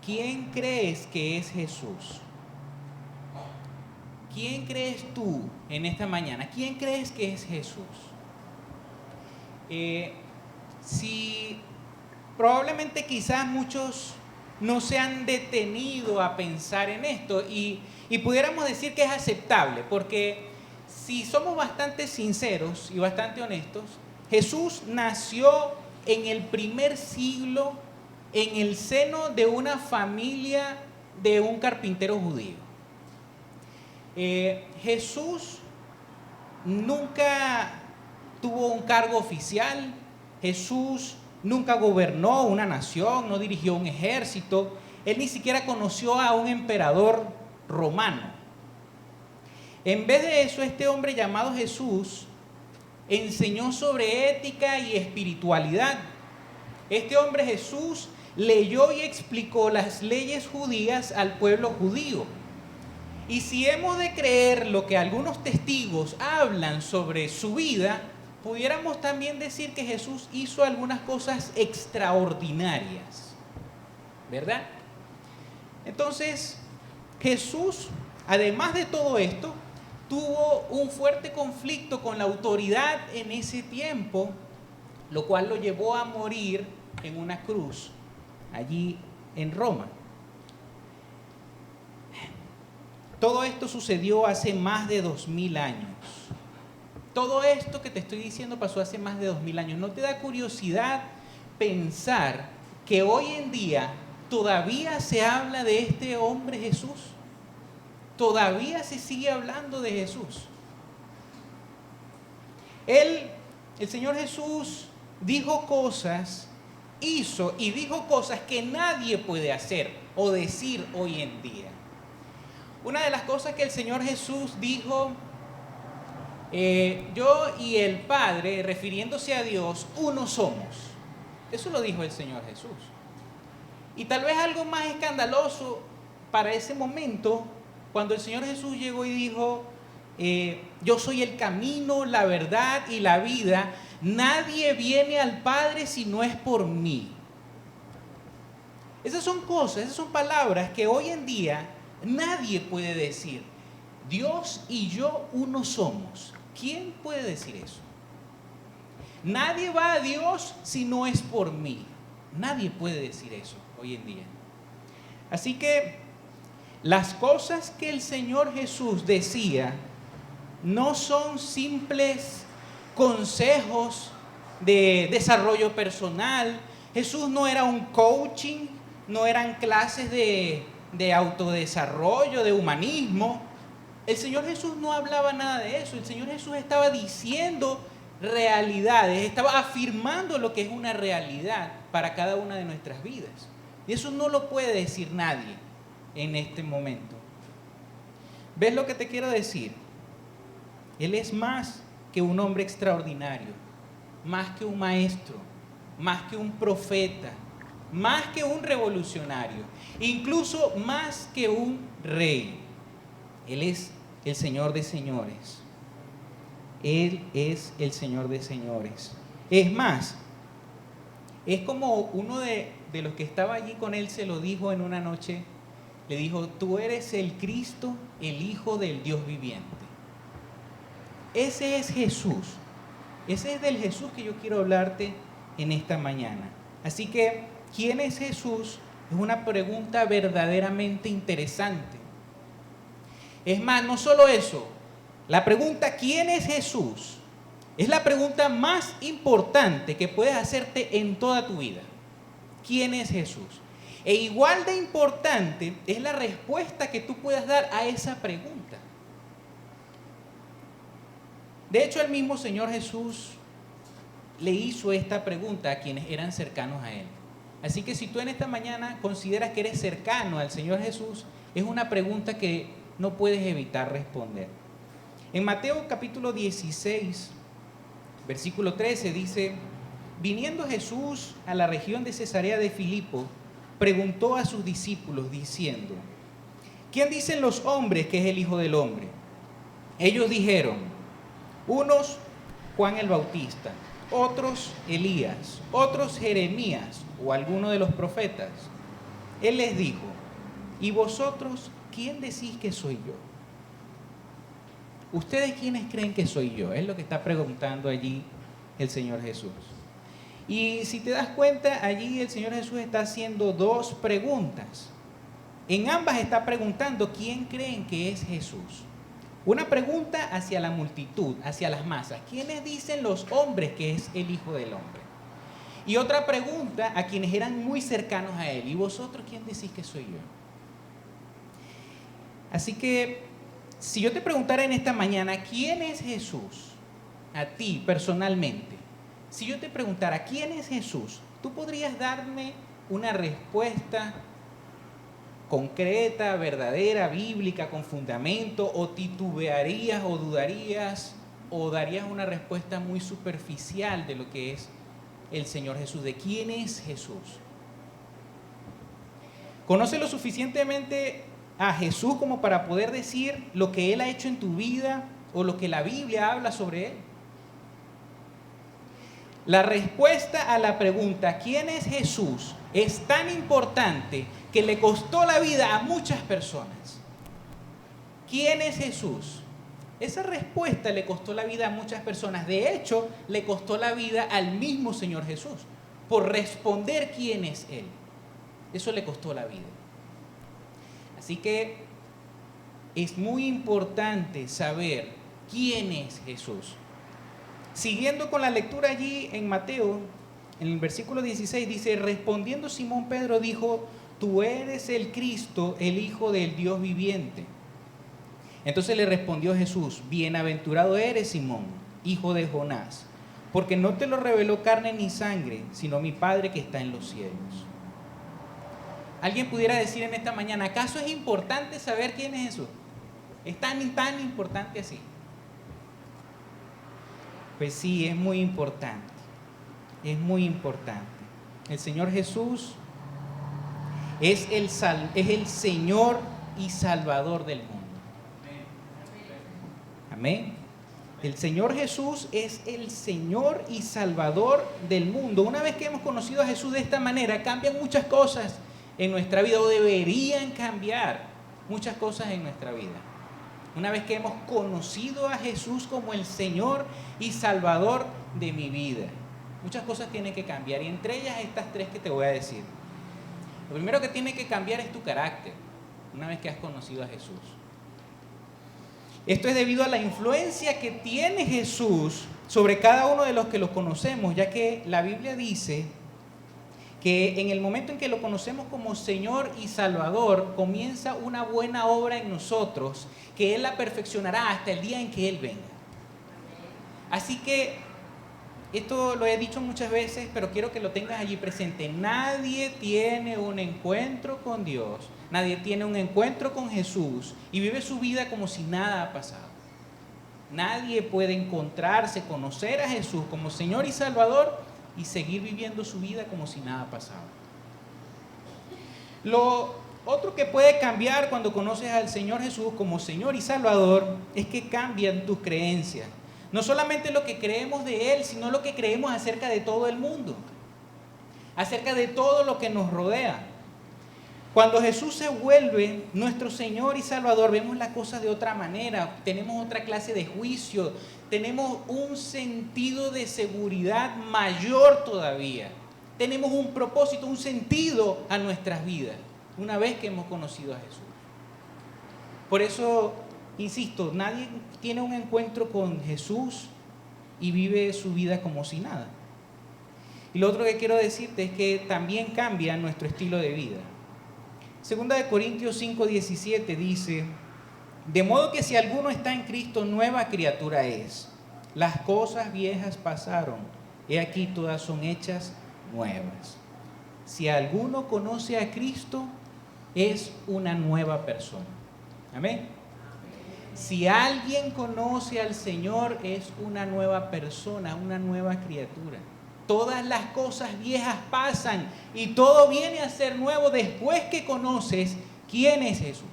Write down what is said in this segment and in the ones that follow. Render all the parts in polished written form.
¿quién crees que es Jesús? ¿Quién crees tú en esta mañana? ¿Quién crees que es Jesús? Si probablemente quizás muchos no se han detenido a pensar en esto y pudiéramos decir que es aceptable, porque si somos bastante sinceros y bastante honestos, Jesús nació en el primer siglo en el seno de una familia de un carpintero judío. Jesús nunca tuvo un cargo oficial, Jesús nunca gobernó una nación, no dirigió un ejército, él ni siquiera conoció a un emperador romano. En vez de eso, este hombre llamado Jesús enseñó sobre ética y espiritualidad. Este hombre Jesús leyó y explicó las leyes judías al pueblo judío. Y si hemos de creer lo que algunos testigos hablan sobre su vida, pudiéramos también decir que Jesús hizo algunas cosas extraordinarias, ¿verdad? Entonces, Jesús, además de todo esto, tuvo un fuerte conflicto con la autoridad en ese tiempo, lo cual lo llevó a morir en una cruz allí en Roma. Todo esto sucedió hace más de 2000 años. Todo esto que te estoy diciendo pasó hace más de 2000 años. ¿No te da curiosidad pensar que hoy en día todavía se habla de este hombre Jesús? Todavía se sigue hablando de Jesús. El Señor Jesús dijo cosas, hizo y dijo cosas que nadie puede hacer o decir hoy en día. Una de las cosas que el Señor Jesús dijo, yo y el Padre, refiriéndose a Dios, uno somos. Eso lo dijo el Señor Jesús. Y tal vez algo más escandaloso para ese momento, cuando el Señor Jesús llegó y dijo, yo soy el camino, la verdad y la vida, nadie viene al Padre si no es por mí. Esas son cosas, esas son palabras que hoy en día nadie puede decir. Dios y yo uno somos. ¿Quién puede decir eso? Nadie va a Dios si no es por mí. Nadie puede decir eso hoy en día. Así que las cosas que el Señor Jesús decía no son simples consejos de desarrollo personal. Jesús no era un coaching, no eran clases de autodesarrollo, de humanismo. El Señor Jesús no hablaba nada de eso. El Señor Jesús estaba diciendo realidades, estaba afirmando lo que es una realidad para cada una de nuestras vidas. Y eso no lo puede decir nadie en este momento. ¿Ves lo que te quiero decir? Él es más que un hombre extraordinario, más que un maestro, más que un profeta, más que un revolucionario, incluso más que un rey. Él es el Señor de señores. Él es el Señor de señores. Es más, es como uno de los que estaba allí con él se lo dijo en una noche. Le dijo, tú eres el Cristo, el Hijo del Dios viviente. Ese es Jesús. Ese es del Jesús que yo quiero hablarte en esta mañana. Así que, ¿quién es Jesús? Es una pregunta verdaderamente interesante. Es más, no solo eso. La pregunta ¿quién es Jesús? Es la pregunta más importante que puedes hacerte en toda tu vida. ¿Quién es Jesús? E igual de importante es la respuesta que tú puedas dar a esa pregunta. De hecho, el mismo Señor Jesús le hizo esta pregunta a quienes eran cercanos a Él. Así que si tú en esta mañana consideras que eres cercano al Señor Jesús, es una pregunta que no puedes evitar responder. En Mateo capítulo 16, versículo 13 dice, viniendo Jesús a la región de Cesarea de Filipo, preguntó a sus discípulos diciendo, ¿quién dicen los hombres que es el Hijo del Hombre? Ellos dijeron, unos Juan el Bautista, otros Elías, otros Jeremías o alguno de los profetas. Él les dijo: ¿y vosotros quién decís que soy yo? ¿Ustedes quiénes creen que soy yo? Es lo que está preguntando allí el Señor Jesús. Y si te das cuenta, allí el Señor Jesús está haciendo dos preguntas. En ambas está preguntando quién creen que es Jesús. Una pregunta hacia la multitud, hacia las masas. ¿Quiénes dicen los hombres que es el Hijo del Hombre? Y otra pregunta a quienes eran muy cercanos a Él. ¿Y vosotros quién decís que soy yo? Así que, si yo te preguntara en esta mañana, ¿quién es Jesús? A ti, personalmente. Si yo te preguntara, ¿quién es Jesús? ¿Tú podrías darme una respuesta concreta, verdadera, bíblica, con fundamento? ¿O titubearías o dudarías? ¿O darías una respuesta muy superficial de lo que es el Señor Jesús? ¿De quién es Jesús? ¿Conoces lo suficientemente a Jesús como para poder decir lo que Él ha hecho en tu vida o lo que la Biblia habla sobre Él? La respuesta a la pregunta ¿quién es Jesús? Es tan importante que le costó la vida a muchas personas. ¿Quién es Jesús? Esa respuesta le costó la vida a muchas personas. De hecho, le costó la vida al mismo Señor Jesús por responder quién es Él. Eso le costó la vida. Así que es muy importante saber quién es Jesús. Siguiendo con la lectura allí en Mateo, en el versículo 16 dice: respondiendo Simón Pedro dijo: tú eres el Cristo, el Hijo del Dios viviente. Entonces le respondió Jesús: bienaventurado eres, Simón, hijo de Jonás, porque no te lo reveló carne ni sangre, sino mi Padre que está en los cielos. Alguien pudiera decir en esta mañana: ¿acaso es importante saber quién es Jesús? ¿Es tan importante así? Pues sí, es muy importante. Es muy importante. El Señor Jesús es el Señor y Salvador del mundo. Amén. El Señor Jesús es el Señor y Salvador del mundo. Una vez que hemos conocido a Jesús de esta manera, cambian muchas cosas en nuestra vida, o deberían cambiar muchas cosas en nuestra vida. Una vez que hemos conocido a Jesús como el Señor y Salvador de mi vida, muchas cosas tienen que cambiar, y entre ellas estas tres que te voy a decir. Lo primero que tiene que cambiar es tu carácter, una vez que has conocido a Jesús. Esto es debido a la influencia que tiene Jesús sobre cada uno de los que los conocemos, ya que la Biblia dice que en el momento en que lo conocemos como Señor y Salvador, comienza una buena obra en nosotros, que Él la perfeccionará hasta el día en que Él venga. Así que, esto lo he dicho muchas veces, pero quiero que lo tengas allí presente. Nadie tiene un encuentro con Dios, nadie tiene un encuentro con Jesús y vive su vida como si nada ha pasado. Nadie puede encontrarse, conocer a Jesús como Señor y Salvador y seguir viviendo su vida como si nada pasaba. Lo otro que puede cambiar cuando conoces al Señor Jesús como Señor y Salvador es que cambian tus creencias. No solamente lo que creemos de Él, sino lo que creemos acerca de todo el mundo, acerca de todo lo que nos rodea. Cuando Jesús se vuelve nuestro Señor y Salvador, vemos las cosas de otra manera, tenemos otra clase de juicio, tenemos un sentido de seguridad mayor todavía, tenemos un propósito, un sentido a nuestras vidas, una vez que hemos conocido a Jesús. Por eso, insisto, nadie tiene un encuentro con Jesús y vive su vida como si nada. Y lo otro que quiero decirte es que también cambia nuestro estilo de vida. Segunda de Corintios 5:17 dice: de modo que si alguno está en Cristo, nueva criatura es. Las cosas viejas pasaron, he aquí todas son hechas nuevas. Si alguno conoce a Cristo, es una nueva persona. Amén. Si alguien conoce al Señor, es una nueva persona, una nueva criatura. Todas las cosas viejas pasan y todo viene a ser nuevo después que conoces quién es Jesús.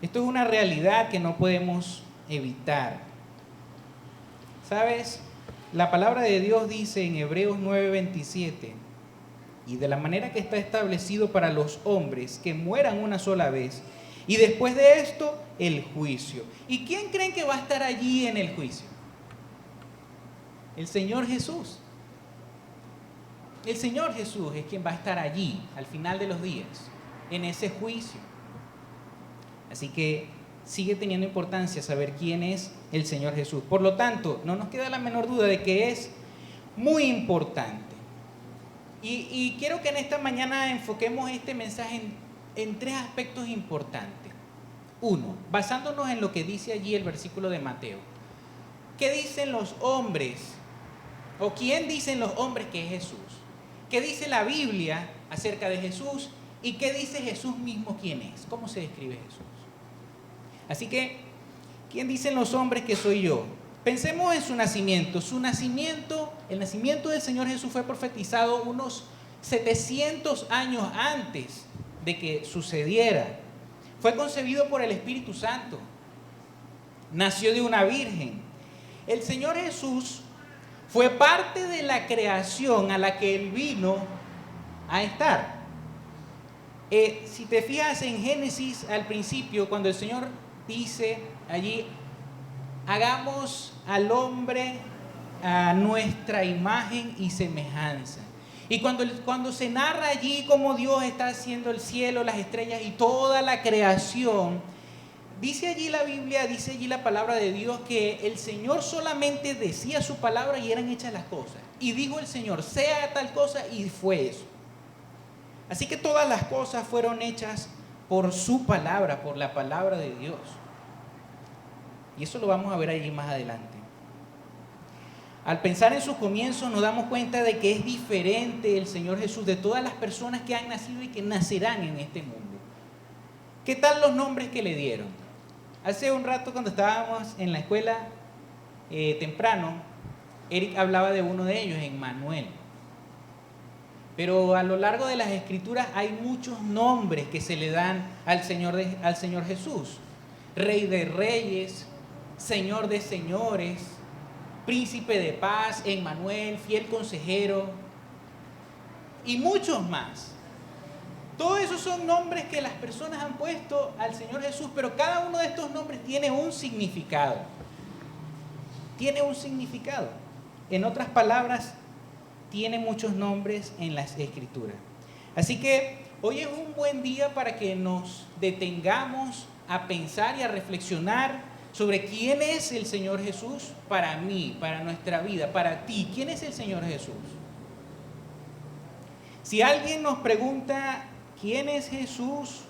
Esto es una realidad que no podemos evitar. ¿Sabes? La palabra de Dios dice en Hebreos 9:27 y de la manera que está establecido para los hombres, que mueran una sola vez, y después de esto, el juicio. ¿Y quién creen que va a estar allí en el juicio? El Señor Jesús. El Señor Jesús es quien va a estar allí, al final de los días, en ese juicio. Así que sigue teniendo importancia saber quién es el Señor Jesús. Por lo tanto, no nos queda la menor duda de que es muy importante. Y quiero que en esta mañana enfoquemos este mensaje en tres aspectos importantes. Uno, basándonos en lo que dice allí el versículo de Mateo. ¿Qué dicen los hombres? ¿O quién dicen los hombres que es Jesús? ¿Qué dice la Biblia acerca de Jesús? ¿Y qué dice Jesús mismo quién es? ¿Cómo se describe Jesús? Así que, ¿quién dicen los hombres que soy yo? Pensemos en su nacimiento. El nacimiento del Señor Jesús fue profetizado unos 700 años antes de que sucediera. Fue concebido por el Espíritu Santo. Nació de una virgen. El Señor Jesús fue parte de la creación a la que Él vino a estar. Si te fijas en Génesis al principio, cuando el Señor dice allí, hagamos al hombre a nuestra imagen y semejanza. Y cuando se narra allí cómo Dios está haciendo el cielo, las estrellas y toda la creación, dice allí la Biblia, dice allí la palabra de Dios que el Señor solamente decía su palabra y eran hechas las cosas. Y dijo el Señor, sea tal cosa, y fue eso. Así que todas las cosas fueron hechas por su palabra, por la palabra de Dios. Y eso lo vamos a ver allí más adelante. Al pensar en sus comienzos nos damos cuenta de que es diferente el Señor Jesús de todas las personas que han nacido y que nacerán en este mundo. ¿Qué tal los nombres que le dieron? Hace un rato cuando estábamos en la escuela temprano, Eric hablaba de uno de ellos, Emmanuel. Pero a lo largo de las Escrituras hay muchos nombres que se le dan al Señor Jesús. Rey de reyes, Señor de señores, Príncipe de paz, Emmanuel, fiel consejero y muchos más. Todos esos son nombres que las personas han puesto al Señor Jesús, pero cada uno de estos nombres tiene un significado. Tiene un significado. En otras palabras, tiene muchos nombres en las Escrituras. Así que hoy es un buen día para que nos detengamos a pensar y a reflexionar sobre quién es el Señor Jesús para mí, para nuestra vida, para ti. ¿Quién es el Señor Jesús? Si alguien nos pregunta quién es Jesús,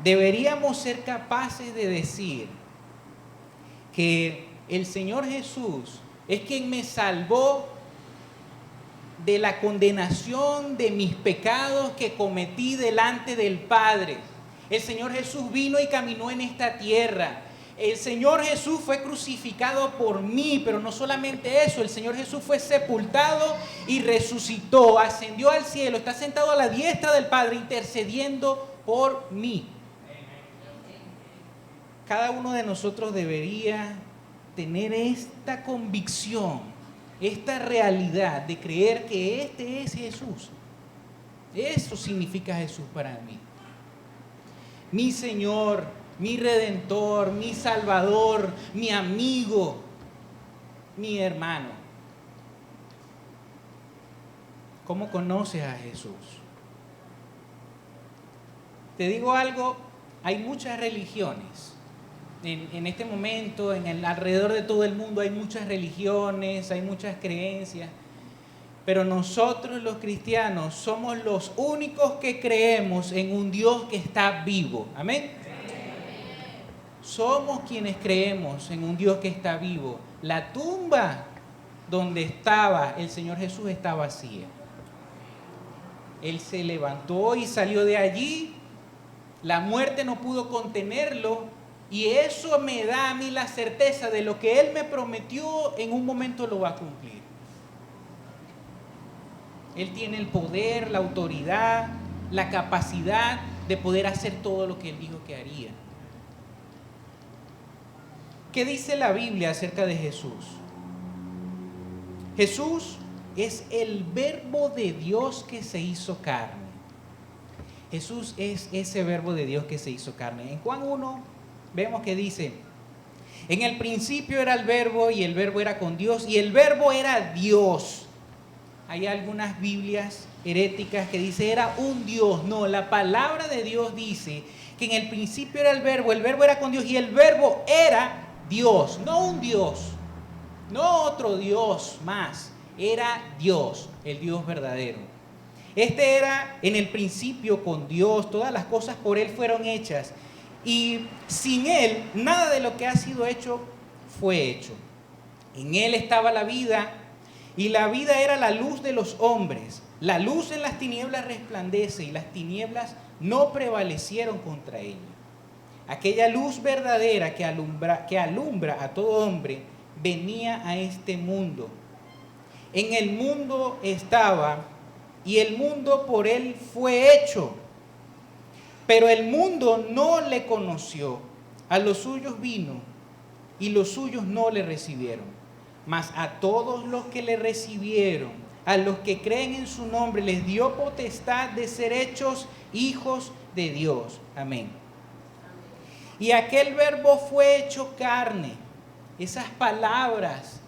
deberíamos ser capaces de decir que el Señor Jesús es quien me salvó de la condenación de mis pecados que cometí delante del Padre. El Señor Jesús vino y caminó en esta tierra. El Señor Jesús fue crucificado por mí, pero no solamente eso, el Señor Jesús fue sepultado y resucitó, ascendió al cielo, está sentado a la diestra del Padre intercediendo por mí. Cada uno de nosotros debería tener esta convicción, esta realidad de creer que este es Jesús. Eso significa Jesús para mí. Mi Señor, mi Redentor, mi Salvador, mi amigo, mi hermano. ¿Cómo conoces a Jesús? Te digo algo, hay muchas religiones. En este momento, alrededor de todo el mundo hay muchas religiones, hay muchas creencias. Pero nosotros los cristianos somos los únicos que creemos en un Dios que está vivo. ¿Amén? Somos quienes creemos en un Dios que está vivo. La tumba donde estaba el Señor Jesús está vacía. Él se levantó y salió de allí. La muerte no pudo contenerlo. Y eso me da a mí la certeza de lo que Él me prometió, en un momento lo va a cumplir. Él tiene el poder, la autoridad, la capacidad de poder hacer todo lo que Él dijo que haría. ¿Qué dice la Biblia acerca de Jesús? Jesús es el verbo de Dios que se hizo carne. Jesús es ese verbo de Dios que se hizo carne. En Juan 1 vemos que dice: en el principio era el verbo y el verbo era con Dios y el verbo era Dios. Hay algunas Biblias heréticas que dice era un Dios. No, la palabra de Dios dice que en el principio era el verbo era con Dios y el verbo era Dios. No un Dios, no otro Dios más, era Dios, el Dios verdadero. Este era en el principio con Dios, todas las cosas por Él fueron hechas y sin Él nada de lo que ha sido hecho fue hecho. En Él estaba la vida y la vida era la luz de los hombres. La luz en las tinieblas resplandece y las tinieblas no prevalecieron contra ella. Aquella luz verdadera que alumbra a todo hombre venía a este mundo. En el mundo estaba y el mundo por Él fue hecho. Pero el mundo no le conoció. A los suyos vino y los suyos no le recibieron. Mas a todos los que le recibieron, a los que creen en su nombre, les dio potestad de ser hechos hijos de Dios. Amén. Y aquel verbo fue hecho carne. Esas palabras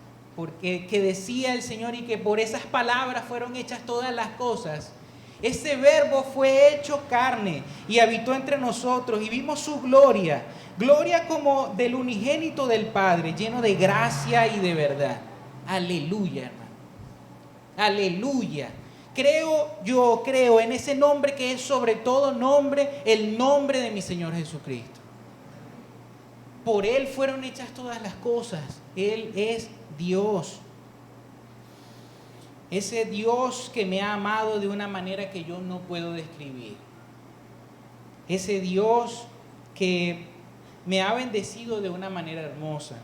que decía el Señor y que por esas palabras fueron hechas todas las cosas. Ese verbo fue hecho carne y habitó entre nosotros y vimos su gloria. Gloria como del unigénito del Padre, lleno de gracia y de verdad. Aleluya, hermano. Aleluya. Creo en ese nombre que es sobre todo nombre, el nombre de mi Señor Jesucristo. Por Él fueron hechas todas las cosas. Él es Dios. Ese Dios que me ha amado de una manera que yo no puedo describir. Ese Dios que me ha bendecido de una manera hermosa.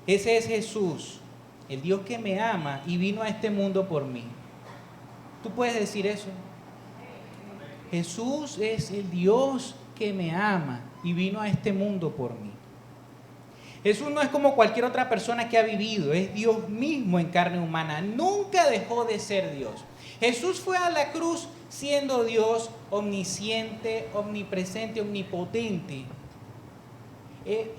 Ese es Jesús, el Dios que me ama y vino a este mundo por mí. ¿Tú puedes decir eso? Jesús es el Dios que me ama y vino a este mundo por mí. Jesús no es como cualquier otra persona que ha vivido, es Dios mismo en carne humana. Nunca dejó de ser Dios. Jesús fue a la cruz siendo Dios omnisciente, omnipresente, omnipotente.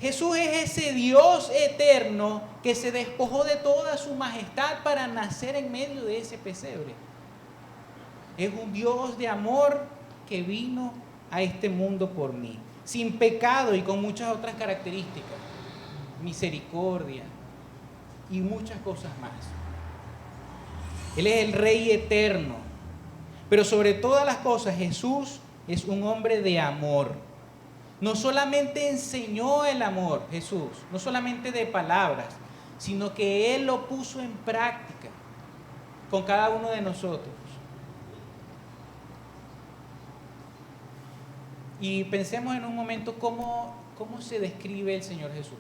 Jesús es ese Dios eterno que se despojó de toda su majestad para nacer en medio de ese pesebre. Es un Dios de amor que vino a este mundo por mí, sin pecado y con muchas otras características. Misericordia y muchas cosas más. Él es el Rey eterno, pero sobre todas las cosas Jesús es un hombre de amor. No solamente enseñó el amor Jesús, no solamente de palabras, sino que Él lo puso en práctica con cada uno de nosotros. Y pensemos en un momento cómo se describe el Señor Jesús.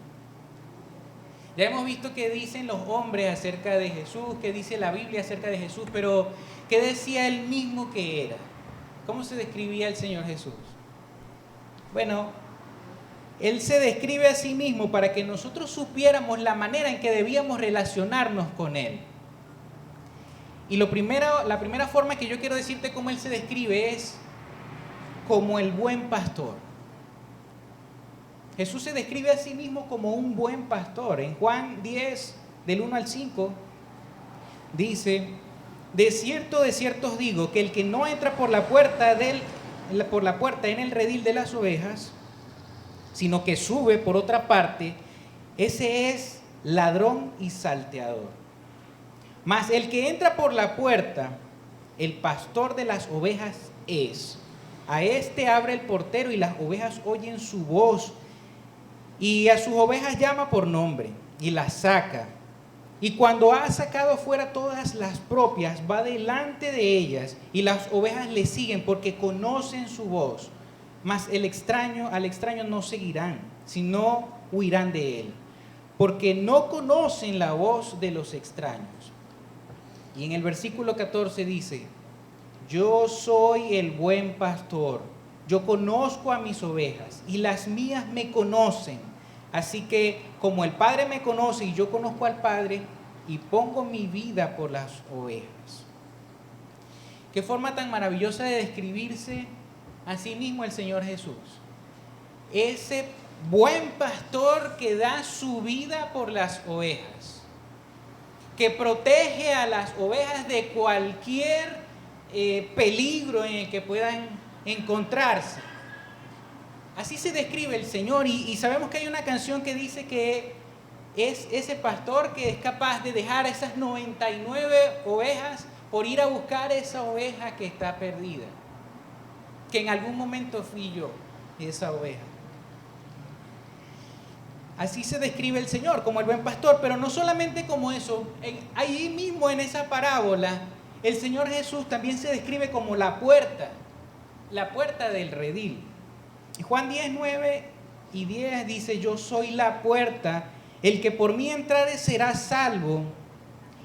Ya hemos visto qué dicen los hombres acerca de Jesús, qué dice la Biblia acerca de Jesús, pero ¿qué decía Él mismo que era? ¿Cómo se describía el Señor Jesús? Bueno, Él se describe a sí mismo para que nosotros supiéramos la manera en que debíamos relacionarnos con Él. Y la primera forma que yo quiero decirte cómo Él se describe es como el buen pastor. Jesús se describe a sí mismo como un buen pastor. En Juan 10, del 1 al 5, dice: de cierto os digo, que el que no entra por la puerta en el redil de las ovejas, sino que sube por otra parte, ese es ladrón y salteador. Mas el que entra por la puerta, el pastor de las ovejas es. A este abre el portero y las ovejas oyen su voz. Y a sus ovejas llama por nombre y las saca. Y cuando ha sacado fuera todas las propias, va delante de ellas y las ovejas le siguen porque conocen su voz. Mas al extraño no seguirán, sino huirán de él, porque no conocen la voz de los extraños. Y en el versículo 14 dice: yo soy el buen pastor, yo conozco a mis ovejas y las mías me conocen. Así que como el Padre me conoce y yo conozco al Padre, y pongo mi vida por las ovejas. Qué forma tan maravillosa de describirse a sí mismo el Señor Jesús. Ese buen pastor que da su vida por las ovejas, que protege a las ovejas de cualquier peligro en el que puedan encontrarse. Así se describe el Señor, y sabemos que hay una canción que dice que es ese pastor que es capaz de dejar esas 99 ovejas por ir a buscar esa oveja que está perdida, que en algún momento fui yo, esa oveja. Así se describe el Señor, como el buen pastor, pero no solamente como eso. Ahí mismo en esa parábola, el Señor Jesús también se describe como la puerta del redil. Y Juan 10, 9 y 10 dice: yo soy la puerta, el que por mí entrare será salvo,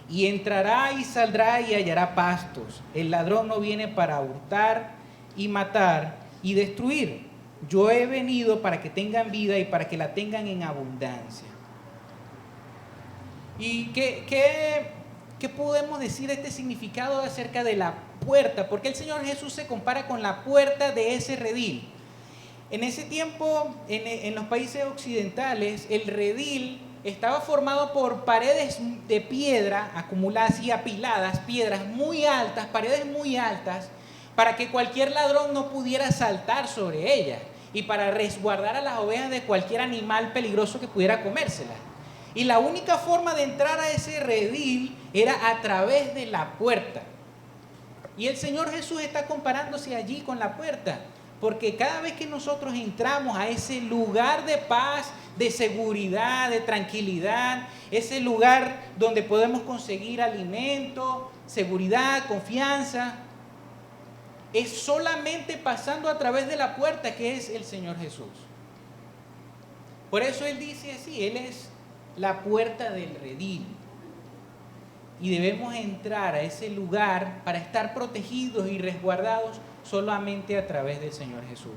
y entrará y saldrá y hallará pastos. El ladrón no viene para hurtar y matar y destruir. Yo he venido para que tengan vida y para que la tengan en abundancia. ¿Y qué podemos decir de este significado acerca de la puerta? Porque el Señor Jesús se compara con la puerta de ese redil. En ese tiempo, en los países occidentales, el redil estaba formado por paredes de piedra acumuladas y apiladas, piedras muy altas, paredes muy altas, para que cualquier ladrón no pudiera saltar sobre ellas y para resguardar a las ovejas de cualquier animal peligroso que pudiera comérselas. Y la única forma de entrar a ese redil era a través de la puerta. Y el Señor Jesús está comparándose allí con la puerta, porque cada vez que nosotros entramos a ese lugar de paz, de seguridad, de tranquilidad, ese lugar donde podemos conseguir alimento, seguridad, confianza, es solamente pasando a través de la puerta, que es el Señor Jesús. Por eso Él dice así: Él es la puerta del redil. Y debemos entrar a ese lugar para estar protegidos y resguardados solamente a través del Señor Jesús.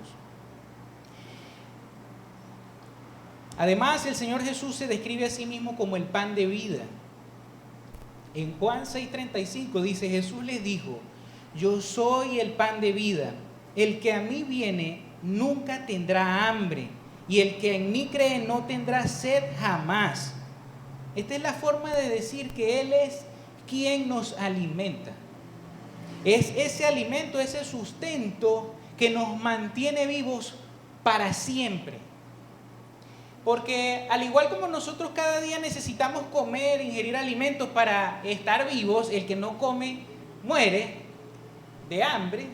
Además, el Señor Jesús se describe a sí mismo como el pan de vida. En Juan 6:35 dice: Jesús les dijo: yo soy el pan de vida. El que a mí viene nunca tendrá hambre, y el que en mí cree no tendrá sed jamás. Esta es la forma de decir que Él es quien nos alimenta. Es ese alimento, ese sustento que nos mantiene vivos para siempre. Porque al igual como nosotros cada día necesitamos comer, ingerir alimentos para estar vivos, el que no come muere de hambre.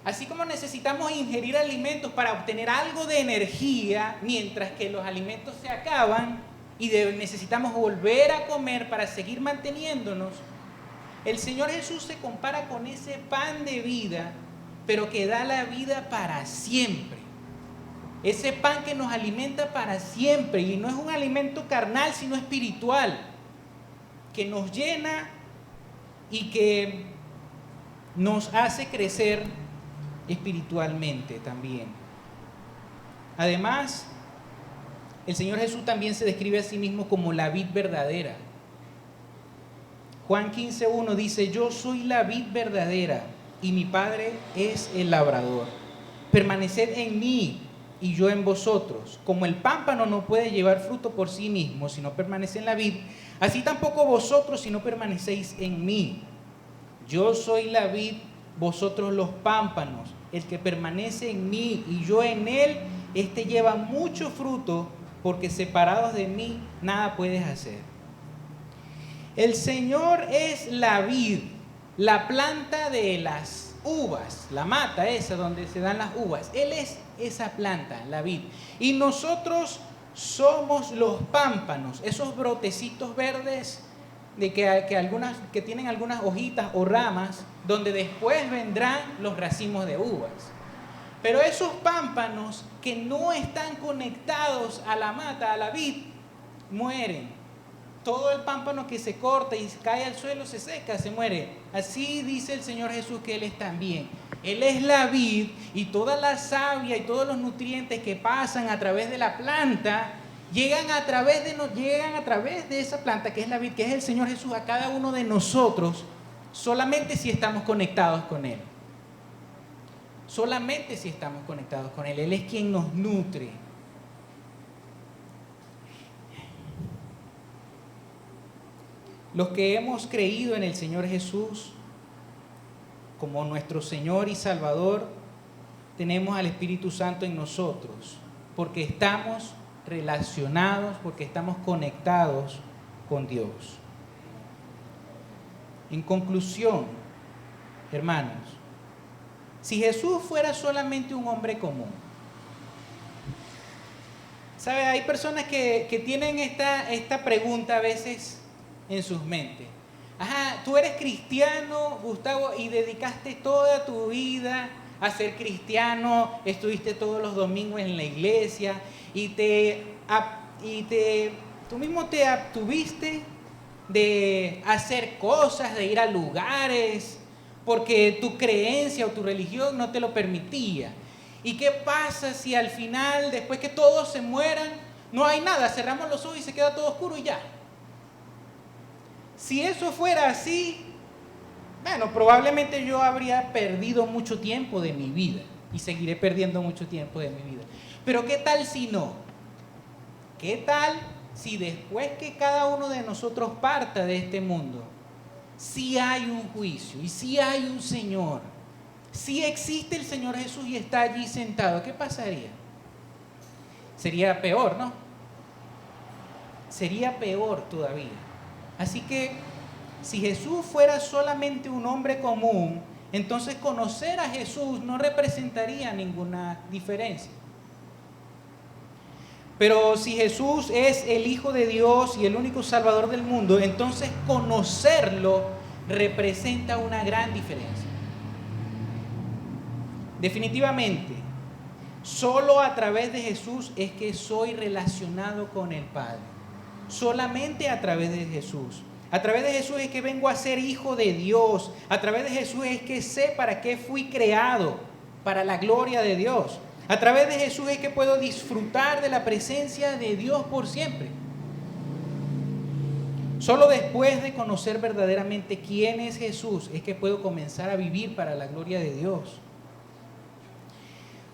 Así como necesitamos ingerir alimentos para obtener algo de energía, mientras que los alimentos se acaban y necesitamos volver a comer para seguir manteniéndonos, el Señor Jesús se compara con ese pan de vida, pero que da la vida para siempre. Ese pan que nos alimenta para siempre, y no es un alimento carnal, sino espiritual, que nos llena y que nos hace crecer espiritualmente también. Además, el Señor Jesús también se describe a sí mismo como la vid verdadera. Juan 15:1 dice: yo soy la vid verdadera y mi Padre es el labrador. Permaneced en mí y yo en vosotros. Como el pámpano no puede llevar fruto por sí mismo si no permanece en la vid, así tampoco vosotros si no permanecéis en mí. Yo soy la vid, vosotros los pámpanos. El que permanece en mí y yo en él, este lleva mucho fruto, porque separados de mí nada puedes hacer. El Señor es la vid, la planta de las uvas, la mata esa donde se dan las uvas. Él es esa planta, la vid. Y nosotros somos los pámpanos, esos brotecitos verdes de que tienen algunas hojitas o ramas, donde después vendrán los racimos de uvas. Pero esos pámpanos que no están conectados a la mata, a la vid, mueren. Todo el pámpano que se corta y cae al suelo se seca, se muere. Así dice el Señor Jesús que Él es también. Él es la vid, y toda la savia y todos los nutrientes que pasan a través de la planta llegan a través de esa planta que es la vid, que es el Señor Jesús, a cada uno de nosotros, solamente si estamos conectados con Él. Solamente si estamos conectados con Él. Él es quien nos nutre. Los que hemos creído en el Señor Jesús como nuestro Señor y Salvador, tenemos al Espíritu Santo en nosotros, porque estamos relacionados, porque estamos conectados con Dios. En conclusión, hermanos, si Jesús fuera solamente un hombre común, ¿sabe? Hay personas que tienen esta pregunta a veces en sus mentes. Ajá, tú eres cristiano, Gustavo, y dedicaste toda tu vida a ser cristiano, estuviste todos los domingos en la iglesia y tú mismo te abstuviste de hacer cosas, de ir a lugares, porque tu creencia o tu religión no te lo permitía. ¿Y qué pasa si al final, después que todos se mueran, no hay nada? Cerramos los ojos y se queda todo oscuro y ya. Si eso fuera así, bueno, probablemente yo habría perdido mucho tiempo de mi vida y seguiré perdiendo mucho tiempo de mi vida. Pero ¿qué tal si no? ¿Qué tal si después que cada uno de nosotros parta de este mundo, sí hay un juicio y sí hay un Señor, sí existe el Señor Jesús y está allí sentado? ¿Qué pasaría? Sería peor, ¿no? Sería peor todavía. Así que si Jesús fuera solamente un hombre común, entonces conocer a Jesús no representaría ninguna diferencia. Pero si Jesús es el Hijo de Dios y el único Salvador del mundo, entonces conocerlo representa una gran diferencia. Definitivamente, solo a través de Jesús es que soy relacionado con el Padre. Solamente a través de Jesús. A través de Jesús es que vengo a ser hijo de Dios. A través de Jesús es que sé para qué fui creado, para la gloria de Dios. A través de Jesús es que puedo disfrutar de la presencia de Dios por siempre. Solo después de conocer verdaderamente quién es Jesús es que puedo comenzar a vivir para la gloria de Dios.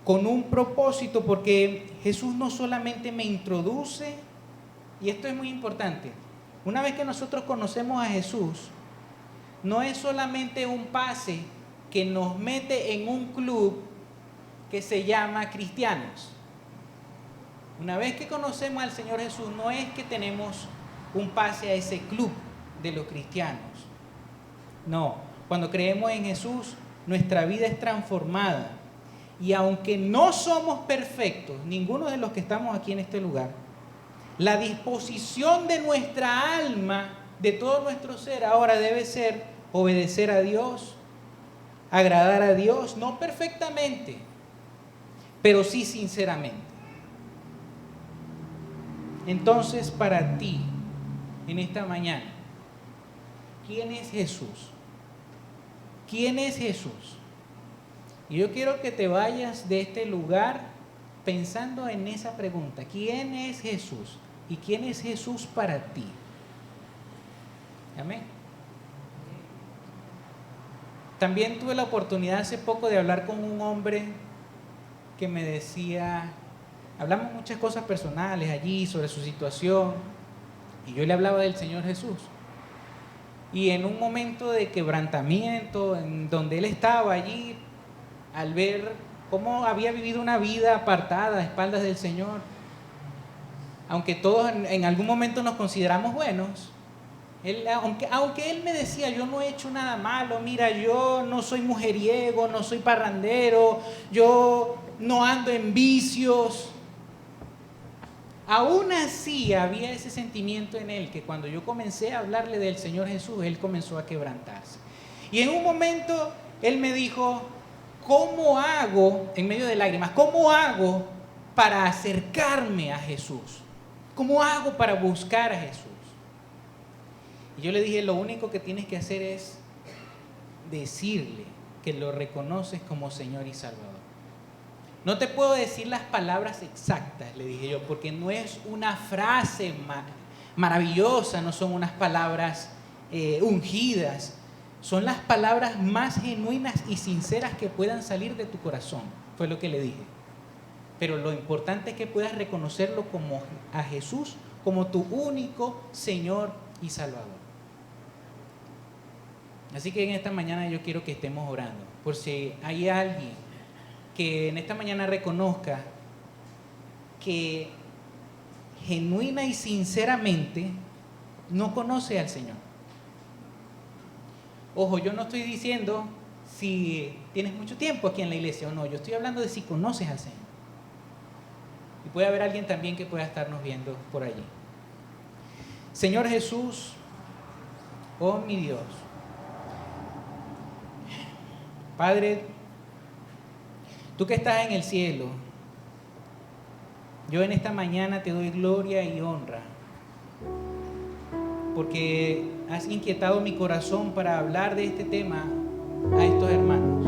Con un propósito, porque Jesús no solamente me introduce, y esto es muy importante, una vez que nosotros conocemos a Jesús, no es solamente un pase que nos mete en un club que se llama cristianos. Una vez que conocemos al Señor Jesús, no es que tenemos un pase a ese club de los cristianos. No, cuando creemos en Jesús, nuestra vida es transformada. Y aunque no somos perfectos, ninguno de los que estamos aquí en este lugar, la disposición de nuestra alma, de todo nuestro ser, ahora debe ser obedecer a Dios, agradar a Dios, no perfectamente, pero sí sinceramente. Entonces, para ti, en esta mañana, ¿quién es Jesús? ¿Quién es Jesús? Y yo quiero que te vayas de este lugar pensando en esa pregunta. ¿Quién es Jesús? ¿Y quién es Jesús para ti? Amén. También tuve la oportunidad hace poco de hablar con un hombre que me decía, hablamos muchas cosas personales allí sobre su situación, y yo le hablaba del Señor Jesús. Y en un momento de quebrantamiento, en donde él estaba allí, al ver cómo había vivido una vida apartada a espaldas del Señor, aunque todos en algún momento nos consideramos buenos, aunque él me decía, yo no he hecho nada malo, mira, yo no soy mujeriego, no soy parrandero, yo no ando en vicios, aún así había ese sentimiento en él, que cuando yo comencé a hablarle del Señor Jesús, él comenzó a quebrantarse. Y en un momento él me dijo, ¿cómo hago, en medio de lágrimas, cómo hago para acercarme a Jesús? ¿Cómo hago para buscar a Jesús? Y yo le dije, lo único que tienes que hacer es decirle que lo reconoces como Señor y Salvador. No te puedo decir las palabras exactas, le dije yo, porque no es una frase maravillosa, no son unas palabras ungidas. Son las palabras más genuinas y sinceras que puedan salir de tu corazón. Fue lo que le dije. Pero lo importante es que puedas reconocerlo como a Jesús como tu único Señor y Salvador. Así que en esta mañana yo quiero que estemos orando. Por si hay alguien que en esta mañana reconozca que genuina y sinceramente no conoce al Señor. Ojo, yo no estoy diciendo si tienes mucho tiempo aquí en la iglesia o no. Yo estoy hablando de si conoces al Señor. Y puede haber alguien también que pueda estarnos viendo por allí. Señor Jesús, oh mi Dios, Padre, tú que estás en el cielo, yo en esta mañana te doy gloria y honra, porque has inquietado mi corazón para hablar de este tema a estos hermanos.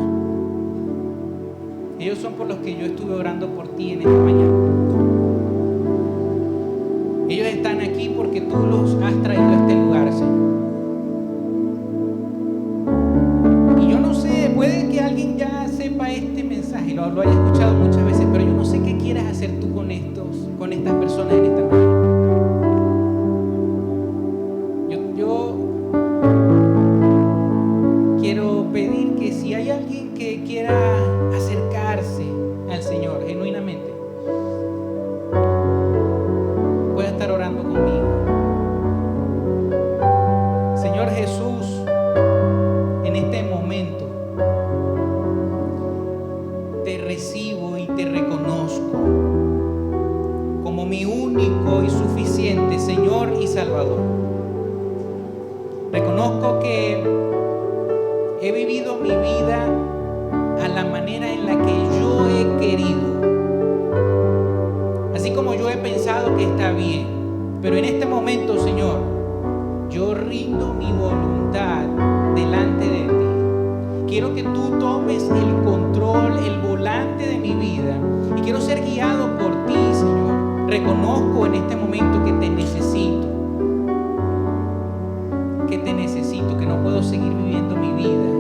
Ellos son por los que yo estuve orando por ti en esta mañana. Ellos están aquí porque tú los has traído a este lugar, Señor. Y yo no sé, puede que alguien ya sepa este mensaje, lo haya escuchado muchas veces, pero yo no sé qué quieres hacer tú con estas personas en esta mañana. Yo quiero pedir que si hay alguien que quiera acercarse al Señor genuinamente, pueda estar orando conmigo. Señor Jesús, en este momento te recibo y te reconozco como mi único y suficiente Señor y Salvador. Reconozco que he vivido mi vida a la manera en la que yo he querido, así como yo he pensado que está bien. Pero en este momento, Señor, yo rindo mi voluntad delante de ti. Quiero que tú tomes el control, el volante de mi vida, y quiero ser guiado por ti, Señor. Reconozco en este momento que te necesito, que no puedo seguir viviendo mi vida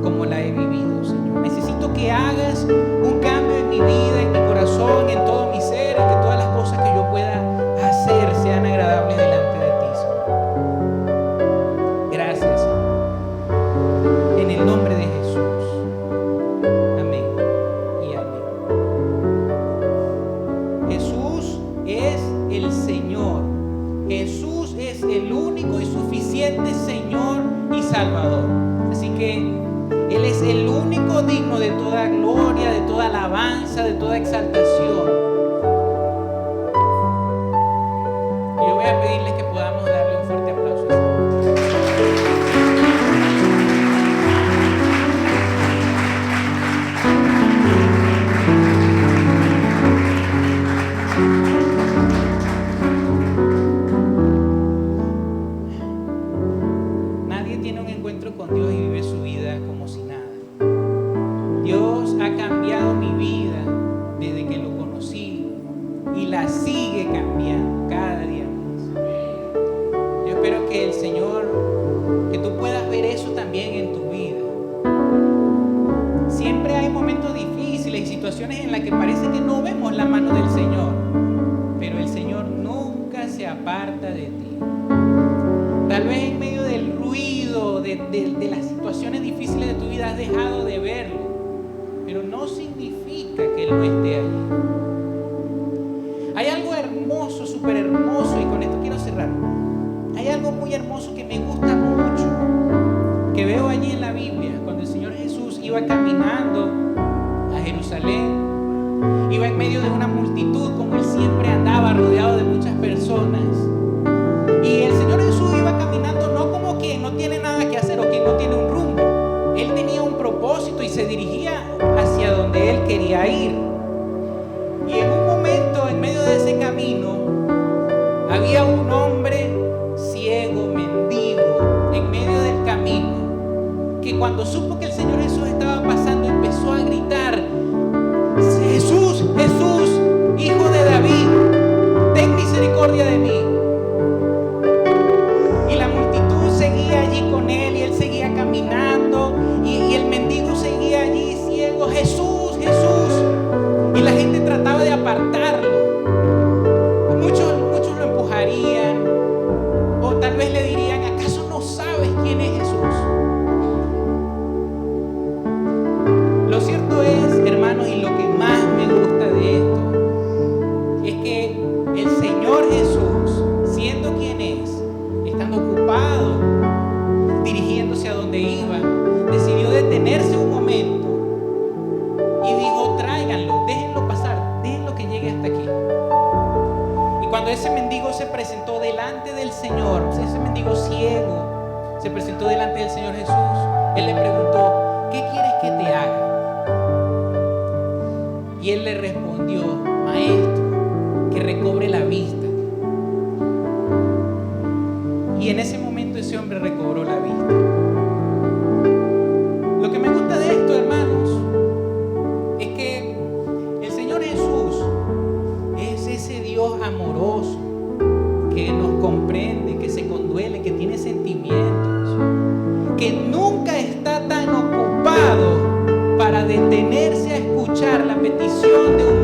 como la he vivido, Señor. Necesito que hagas un cambio en mi vida, en mi corazón, en todo mi ser, y que todas las cosas que yo pueda hacer sean agradables delante de ti, Señor. Gracias, Señor. En el nombre de Jesús. Amén y amén. Jesús es el Señor. Jesús es el único y suficiente Señor y Salvador. Así que Él es el único digno de toda gloria, de toda alabanza, de toda exaltación. Y yo voy a pedirles que podamos darle un fuerte aplauso. Nadie tiene un encuentro con Dios y vive su vida como si nada. Dios ha cambiado mi vida desde que lo conocí y la sigue cambiando cada día más. Yo espero que el Señor, que tú puedas ver eso también en tu vida. Siempre hay momentos difíciles y situaciones en las que parece que no vemos la mano del Señor, pero el Señor nunca se aparta de ti. Tal vez en medio del ruido, de las situaciones difíciles de tu vida has dejado de verlo, pero no significa que Él no esté allí. Hay algo hermoso, súper hermoso, y con esto quiero cerrar. Hay algo muy hermoso que me gusta mucho, que veo allí en la Biblia, cuando el Señor Jesús iba caminando a Jerusalén, iba en medio de una multitud, como Él siempre andaba, rodeado de muchas personas. Y el Señor Jesús iba caminando no como quien no tiene nada que hacer o quien no tiene un rumbo. Él tenía un propósito y se dirigía hacia donde Él quería ir. Y en un momento, en medio de ese camino, había un hombre ciego, mendigo, en medio del camino, que cuando supo que el Señor Jesús estaba pasando, empezó a gritar: misericordia de mí. Y la multitud seguía allí con él y él seguía caminando y el mendigo seguía allí ciego. Jesús, Jesús. Y la gente trataba de apartarlo. Muchos lo empujarían o tal vez le dirían: ¿acaso no sabes quién es Jesús? Lo cierto es, hermanos, y lo que más me gusta de esto es que el Señor Jesús, siendo quien es, estando ocupado, dirigiéndose a donde iba, decidió detenerse un momento y dijo: tráiganlo, déjenlo pasar, déjenlo que llegue hasta aquí. Y cuando ese mendigo se presentó delante del Señor, ese mendigo ciego se presentó delante del Señor Jesús, él le preguntó: ¿qué quieres que te haga? Y él le respondió: maestro, que recobre la vista. Y en ese momento ese hombre recobró la vista. Lo que me gusta de esto, hermanos, es que el Señor Jesús es ese Dios amoroso que nos comprende, que se conduele, que tiene sentimientos, que nunca está tan ocupado para detenerse a escuchar la petición de un